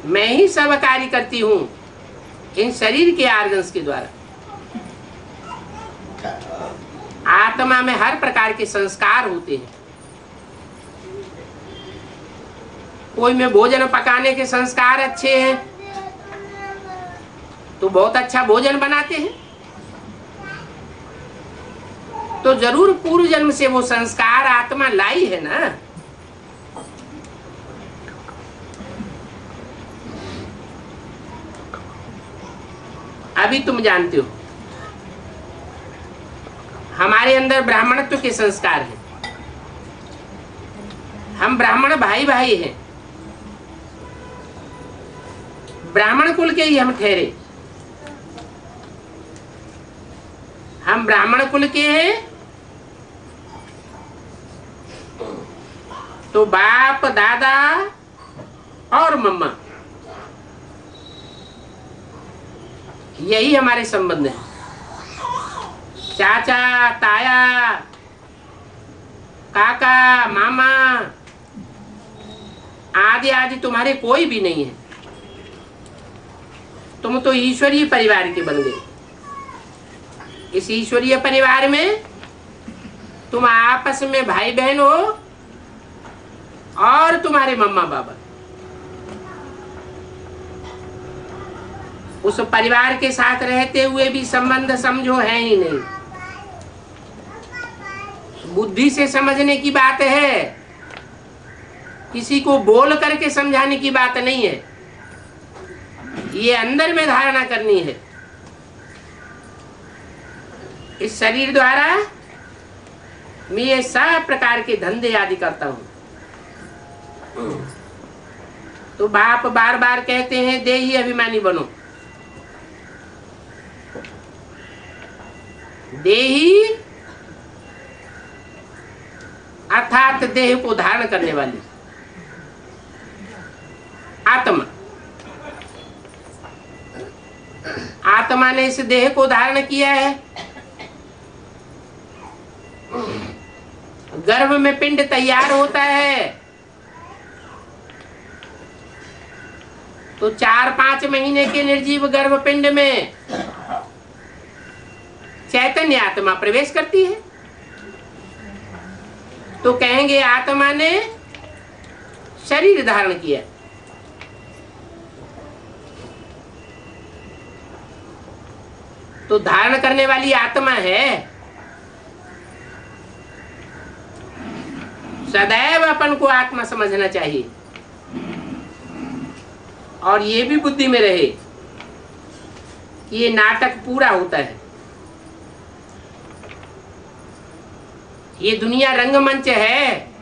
मैं ही सब कार्य करती हूं इन शरीर के आर्गन्स के द्वारा। आत्मा में हर प्रकार के संस्कार होते हैं। कोई में भोजन पकाने के संस्कार अच्छे हैं तो बहुत अच्छा भोजन बनाते हैं, तो जरूर पूर्व जन्म से वो संस्कार आत्मा लाई है ना। अभी तुम जानते हो हमारे अंदर ब्राह्मणत्व के संस्कार हैं। हम ब्राह्मण भाई भाई हैं, ब्राह्मण कुल के ही हम ठहरे। हम ब्राह्मण कुल के हैं तो बाप दादा और मम्मा यही हमारे संबंध है। चाचा ताया काका मामा आदि आदि तुम्हारे कोई भी नहीं है। तुम तो ईश्वरीय परिवार के बन गए। इस ईश्वरीय परिवार में तुम आपस में भाई बहन हो और तुम्हारे मम्मा बाबा। उस परिवार के साथ रहते हुए भी संबंध समझो है ही नहीं। बुद्धि से समझने की बात है, किसी को बोल करके समझाने की बात नहीं है। ये अंदर में धारणा करनी है। इस शरीर द्वारा मैं ये सब प्रकार के धंधे आदि करता हूं। तो बाप बार बार कहते हैं देही अभिमानी बनो। देही अर्थात देह को धारण करने वाली आत्मा। आत्मा ने इस देह को धारण किया है। गर्भ में पिंड तैयार होता है तो 4-5 महीने के निर्जीव गर्भ पिंड में चैतन्य आत्मा प्रवेश करती है। तो कहेंगे आत्मा ने शरीर धारण किया। तो धारण करने वाली आत्मा है। सदैव अपन को आत्मा समझना चाहिए और ये भी बुद्धि में रहे कि ये नाटक पूरा होता है। ये दुनिया रंगमंच है।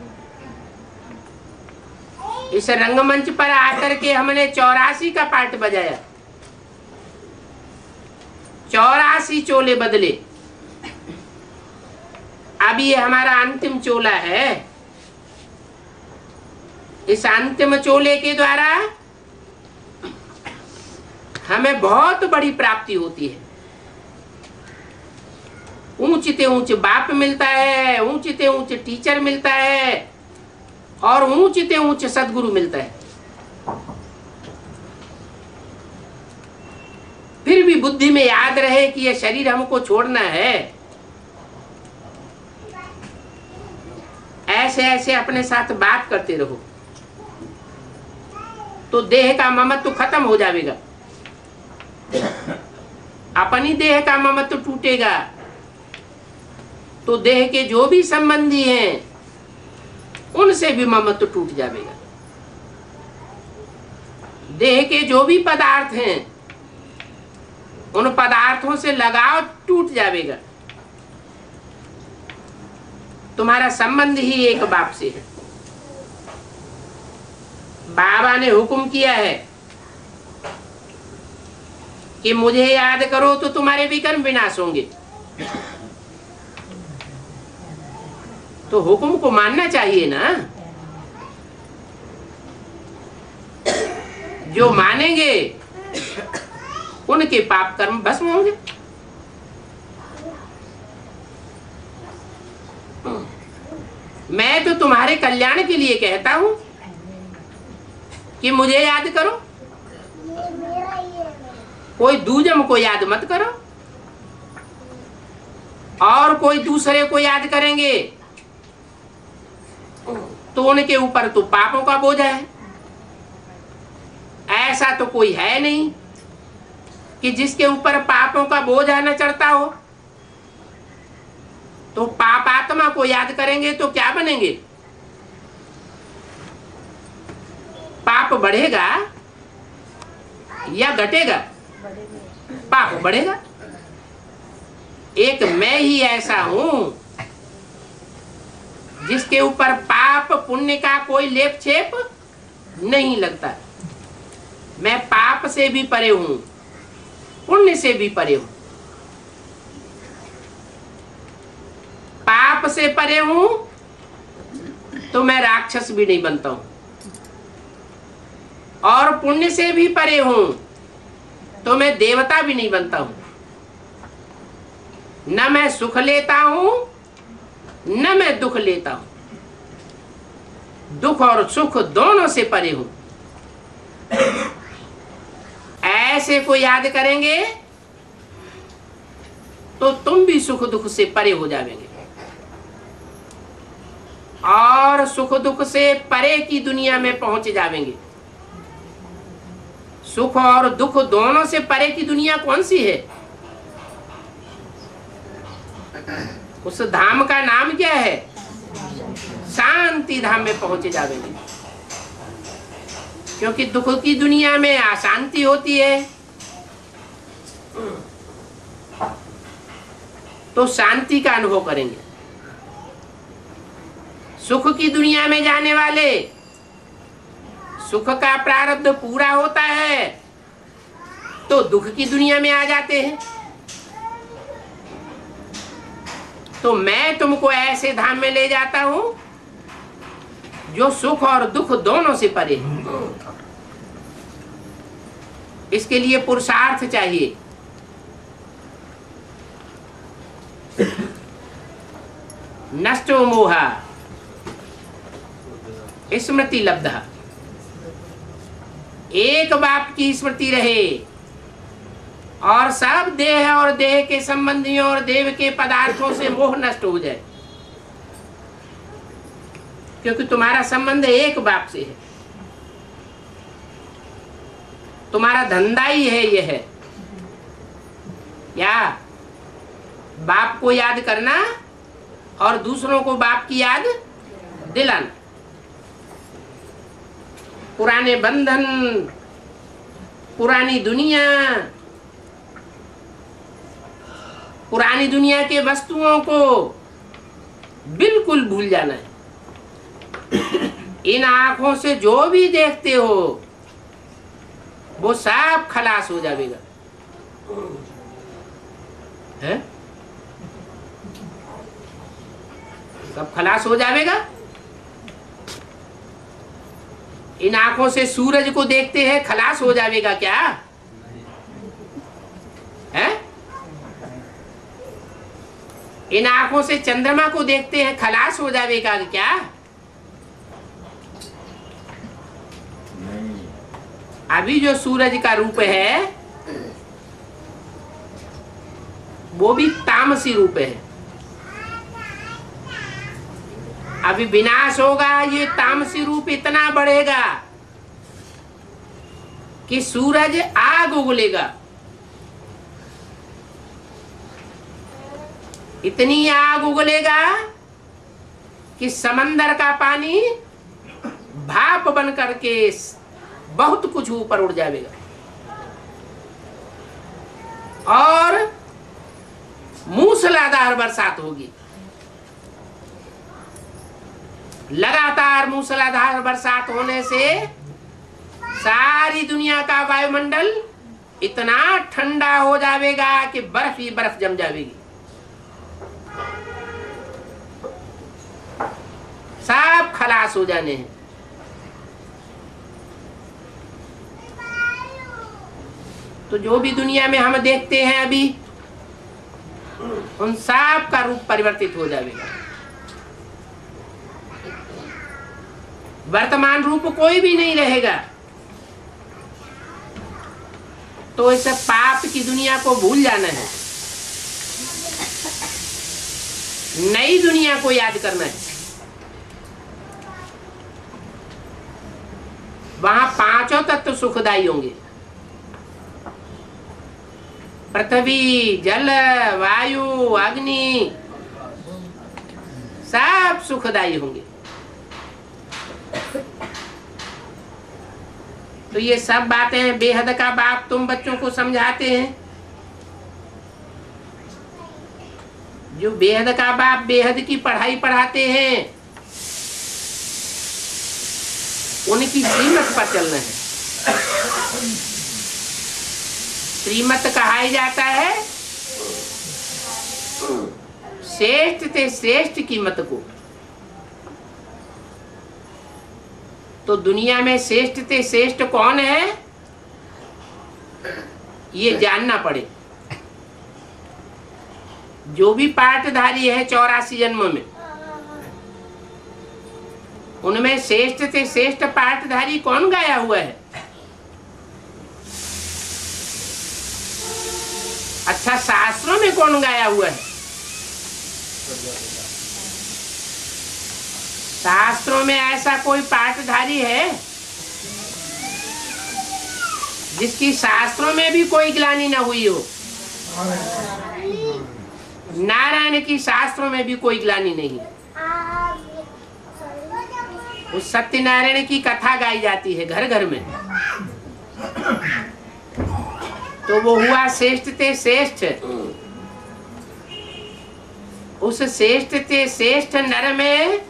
इस रंगमंच पर आकर के हमने 84 का पार्ट बजाया, 84 चोले बदले। अब ये हमारा अंतिम चोला है। इस अंतिम चोले के द्वारा हमें बहुत बड़ी प्राप्ति होती है। ऊंचते ऊंच बाप मिलता है, ऊंचते ऊंच टीचर मिलता है और ऊंचते ऊंच सदगुरु मिलता है। फिर भी बुद्धि में याद रहे कि यह शरीर हमको छोड़ना है। ऐसे ऐसे अपने साथ बात करते रहो तो देह का ममत्व खत्म हो जाएगा। अपनी देह का ममत्व टूटेगा तो देह के जो भी संबंधी हैं उनसे भी ममत्व टूट जाएगा। देह के जो भी पदार्थ हैं उन पदार्थों से लगाव टूट जाएगा। तुम्हारा संबंध ही एक बाप से है। बाबा ने हुक्म किया है कि मुझे याद करो तो तुम्हारे विकर्म विनाश होंगे। तो हुक्म को मानना चाहिए ना। जो मानेंगे उनके पाप कर्म भस्म होंगे। मैं तो तुम्हारे कल्याण के लिए कहता हूं कि मुझे याद करो। कोई दूजम को याद मत करो और कोई दूसरे को याद करेंगे तो उनके ऊपर तो पापों का बोझ है। ऐसा तो कोई है नहीं कि जिसके ऊपर पापों का बोझ न चढ़ता हो। तो पापात्मा को याद करेंगे तो क्या बनेंगे? पाप बढ़ेगा या घटेगा? पाप बढ़ेगा। एक मैं ही ऐसा हूं जिसके ऊपर पाप पुण्य का कोई लेप छेप नहीं लगता। मैं पाप से भी परे हूं, पुण्य से भी परे हूं। पाप से परे हूं तो मैं राक्षस भी नहीं बनता हूं और पुण्य से भी परे हूं तो मैं देवता भी नहीं बनता हूं। न मैं सुख लेता हूं न मैं दुख लेता हूं। दुख और सुख दोनों से परे हूं। ऐसे को याद करेंगे तो तुम भी सुख दुख से परे हो जाएंगे और सुख दुख से परे की दुनिया में पहुंच जाएंगे। सुख और दुख दोनों से परे की दुनिया कौन सी है? उस धाम का नाम क्या है? शांति धाम में पहुंचे जाएंगे। क्योंकि दुख की दुनिया में अशांति होती है तो शांति का अनुभव करेंगे। सुख की दुनिया में जाने वाले सुख का प्रारब्ध पूरा होता है तो दुख की दुनिया में आ जाते हैं। तो मैं तुमको ऐसे धाम में ले जाता हूं जो सुख और दुख दोनों से परे है। इसके लिए पुरुषार्थ चाहिए। नष्टो मोहा स्मृति लब्धा। एक बाप की स्मृति रहे और सब देह और देह के संबंधियों और देव के पदार्थों से मोह नष्ट हो जाए, क्योंकि तुम्हारा संबंध एक बाप से है। तुम्हारा धंधा ही है, यह है या बाप को याद करना और दूसरों को बाप की याद दिलाना। पुराने बंधन, पुरानी दुनिया, पुरानी दुनिया के वस्तुओं को बिल्कुल भूल जाना है। इन आंखों से जो भी देखते हो वो सब खलास हो जाएगा, है? सब खलास हो जाएगा। इन आंखों से सूरज को देखते हैं, खलास हो जाएगा क्या? है? इन आंखों से चंद्रमा को देखते हैं, खलास हो जाएगा क्या? अभी जो सूरज का रूप है वो भी तामसी रूप है। अभी विनाश होगा, ये तामसी रूप इतना बढ़ेगा कि सूरज आग उगलेगा। इतनी आग उगलेगा कि समंदर का पानी भाप बन करके बहुत कुछ ऊपर उड़ जाएगा और मूसलाधार बरसात होगी। लगातार मूसलाधार बरसात होने से सारी दुनिया का वायुमंडल इतना ठंडा हो जाएगा कि बर्फ ही बर्फ जम जाएगी। सब खलास हो जाने हैं। तो जो भी दुनिया में हम देखते हैं अभी, उन सब का रूप परिवर्तित हो जाएगा। वर्तमान रूप कोई भी नहीं रहेगा। तो इस पाप की दुनिया को भूल जाना है, नई दुनिया को याद करना है। वहां पांचों तत्व सुखदायी होंगे। पृथ्वी, जल, वायु, अग्नि सब सुखदायी होंगे। तो ये सब बातें बेहद का बाप तुम बच्चों को समझाते हैं। जो बेहद का बाप बेहद की पढ़ाई पढ़ाते हैं, उनकी श्रीमत पर चलना है। श्रीमत कहा जाता है श्रेष्ठ ते श्रेष्ठ की मत को। तो दुनिया में श्रेष्ठ ते श्रेष्ठ कौन है ये जानना पड़े। जो भी पाठधारी है 84 जन्म में, उनमें श्रेष्ठ से श्रेष्ठ पाठधारी कौन गाया हुआ है? अच्छा, शास्त्रों में कौन गाया हुआ है? शास्त्रों में ऐसा कोई पाठधारी है जिसकी शास्त्रों में भी कोई ग्लानि न हुई हो? नारायण की शास्त्रों में भी कोई ग्लानि नहीं। उस सत्यनारायण की कथा गाई जाती है घर घर में। तो वो हुआ श्रेष्ठ ते श्रेष्ठ। उस श्रेष्ठ ते श्रेष्ठ नर में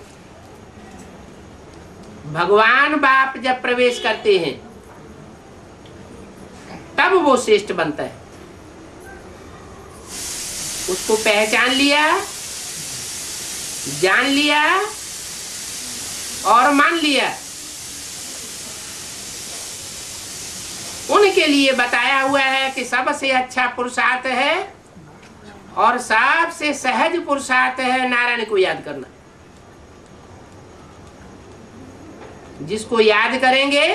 भगवान बाप जब प्रवेश करते हैं तब वो श्रेष्ठ बनता है। उसको पहचान लिया, जान लिया और मान लिया, उनके लिए बताया हुआ है कि सबसे अच्छा पुरुषार्थ है और सबसे सहज पुरुषार्थ है नारायण को याद करना। जिसको याद करेंगे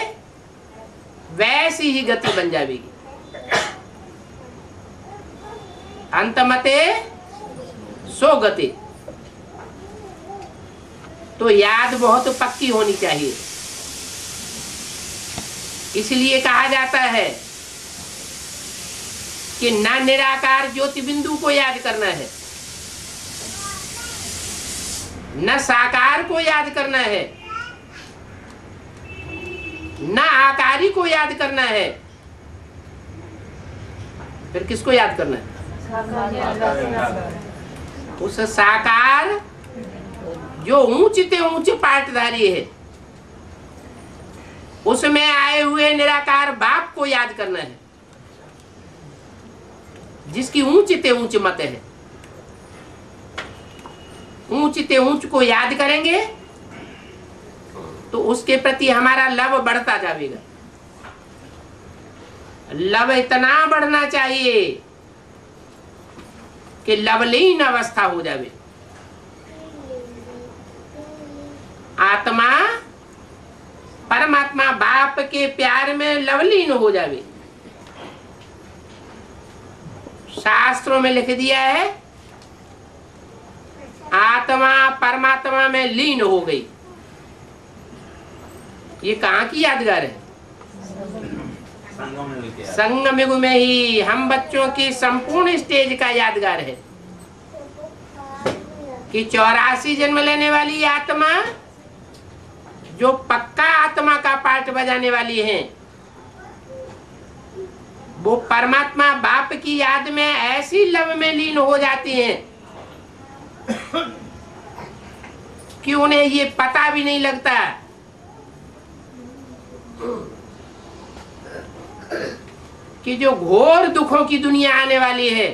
वैसी ही गति बन जाएगी। अंतमते सो गति। तो याद बहुत पक्की होनी चाहिए। इसलिए कहा जाता है कि न निराकार ज्योति बिंदु को याद करना है, न साकार को याद करना है, न आकारी को याद करना है। फिर किसको याद करना है? उस साकार जो ऊंचते ऊंचे पाटधारी है, उसमें आए हुए निराकार बाप को याद करना है, जिसकी ऊंचते ऊंच मत है। ऊंचते ऊंच को याद करेंगे तो उसके प्रति हमारा लव बढ़ता जाएगा। लव इतना बढ़ना चाहिए कि लवलीन अवस्था हो जावे। आत्मा परमात्मा बाप के प्यार में लवलीन हो जावे। शास्त्रों में लिख दिया है आत्मा परमात्मा में लीन हो गई। ये कहाँ की यादगार है? संगम युग में ही हम बच्चों की संपूर्ण स्टेज का यादगार है कि 84 जन्म लेने वाली आत्मा जो पक्का आत्मा का पाठ बजाने वाली है, वो परमात्मा बाप की याद में ऐसी लव में लीन हो जाती हैं कि उन्हें ये पता भी नहीं लगता कि जो घोर दुखों की दुनिया आने वाली है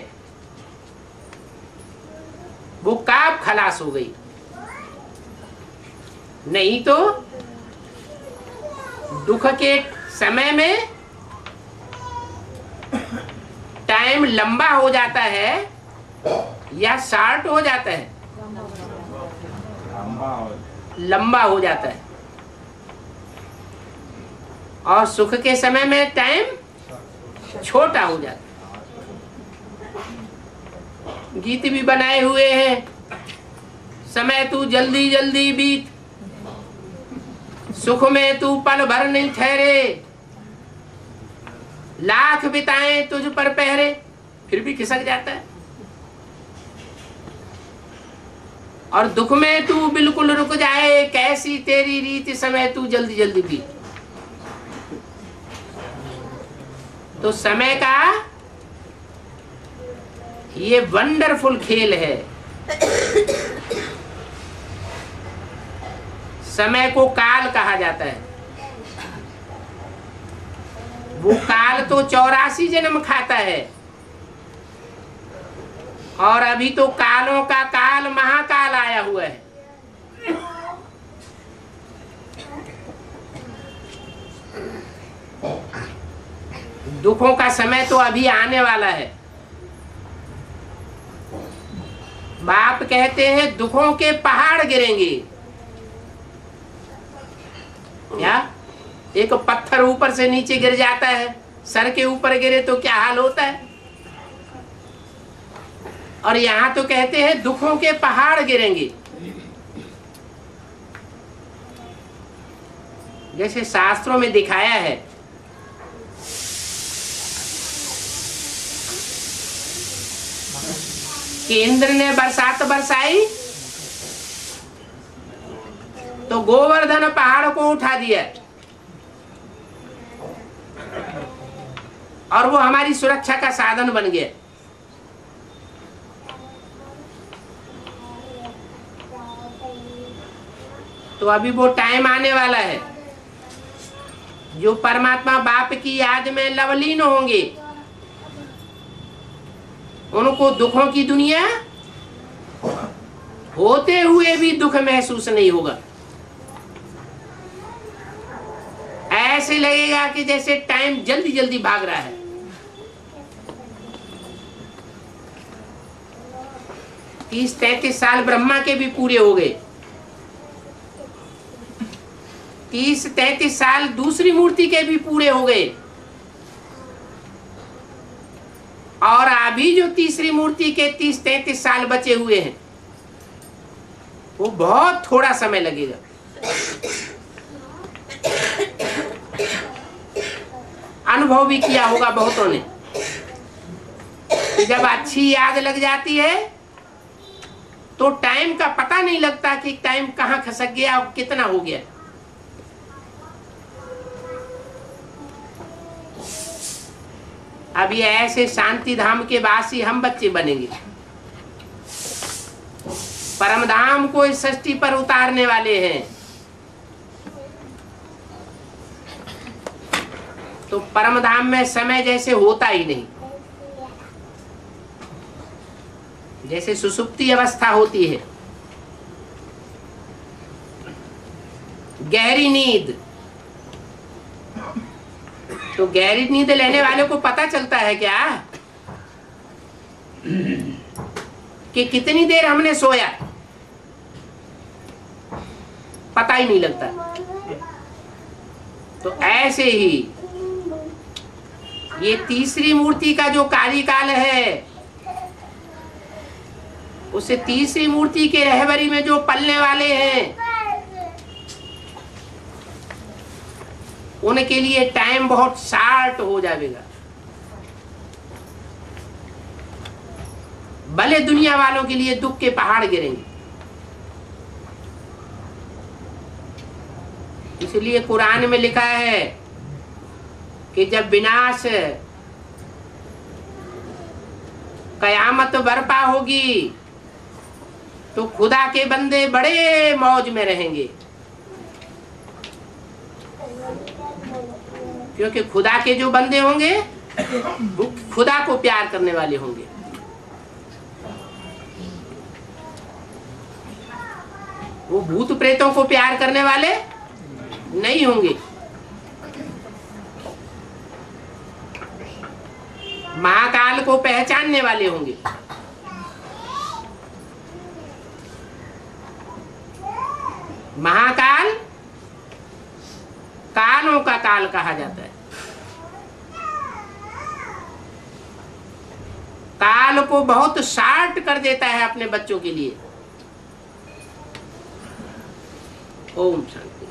वो कब खलास हो गई। नहीं तो दुख के समय में टाइम लंबा हो जाता है या शॉर्ट हो जाता है? लंबा हो जाता है। और सुख के समय में टाइम छोटा हो जाता है। गीत भी बनाए हुए हैं, समय तू जल्दी जल्दी बीत, सुख में तू पल भर नहीं ठहरे, लाख बिताए तुझ पर पहरे, फिर भी खिसक जाता है। और दुख में तू बिल्कुल रुक जाए, कैसी तेरी रीति, समय तू जल्दी जल्दी बीत। तो समय का ये वंडरफुल खेल है। समय को काल कहा जाता है। वो काल तो 84 जन्म खाता है और अभी तो कालों का काल महाकाल आया हुआ है। दुखों का समय तो अभी आने वाला है। बाप कहते हैं दुखों के पहाड़ गिरेंगे। क्या एक पत्थर ऊपर से नीचे गिर जाता है, सर के ऊपर गिरे तो क्या हाल होता है? और यहाँ तो कहते हैं दुखों के पहाड़ गिरेंगे। जैसे शास्त्रों में दिखाया है कि इंद्र ने बरसात बरसाई तो गोवर्धन पहाड़ को उठा दिया और वो हमारी सुरक्षा का साधन बन गया। तो अभी वो टाइम आने वाला है जो परमात्मा बाप की याद में लवलीन होंगे, उनको दुखों की दुनिया होते हुए भी दुख महसूस नहीं होगा। ऐसे लगेगा कि जैसे टाइम जल्दी जल्दी भाग रहा है। तीस 33 साल ब्रह्मा के भी पूरे हो गए, 30-33 साल दूसरी मूर्ति के भी पूरे हो गए, और अभी जो तीसरी मूर्ति के 30-33 साल बचे हुए हैं वो बहुत थोड़ा समय लगेगा। अनुभव भी किया होगा बहुतों ने, जब अच्छी याद लग जाती है तो टाइम का पता नहीं लगता कि टाइम कहाँ खसक गया और कितना हो गया। अब ये ऐसे शांति धाम के वासी हम बच्चे बनेंगे, परम धाम को इस सृष्टि पर उतारने वाले हैं। तो परम धाम में समय जैसे होता ही नहीं, जैसे सुसुप्ति अवस्था होती है, गहरी नींद। तो गहरी नींद लेने वाले को पता चलता है क्या कि कितनी देर हमने सोया, पता ही नहीं लगता। तो ऐसे ही ये तीसरी मूर्ति का जो कार्यकाल है, उसे तीसरी मूर्ति के रहबरी में जो पलने वाले हैं उनके लिए टाइम बहुत शार्ट हो जाएगा। भले दुनिया वालों के लिए दुख के पहाड़ गिरेंगे। इसलिए कुरान में लिखा है कि जब विनाश कयामत बर्पा होगी तो खुदा के बंदे बड़े मौज में रहेंगे, क्योंकि खुदा के जो बंदे होंगे वो खुदा को प्यार करने वाले होंगे। वो भूत प्रेतों को प्यार करने वाले नहीं होंगे। महाकाल को पहचानने वाले होंगे। महाकाल कालों का काल कहा जाता है। काल को बहुत शार्ट कर देता है अपने बच्चों के लिए। ओम शांति।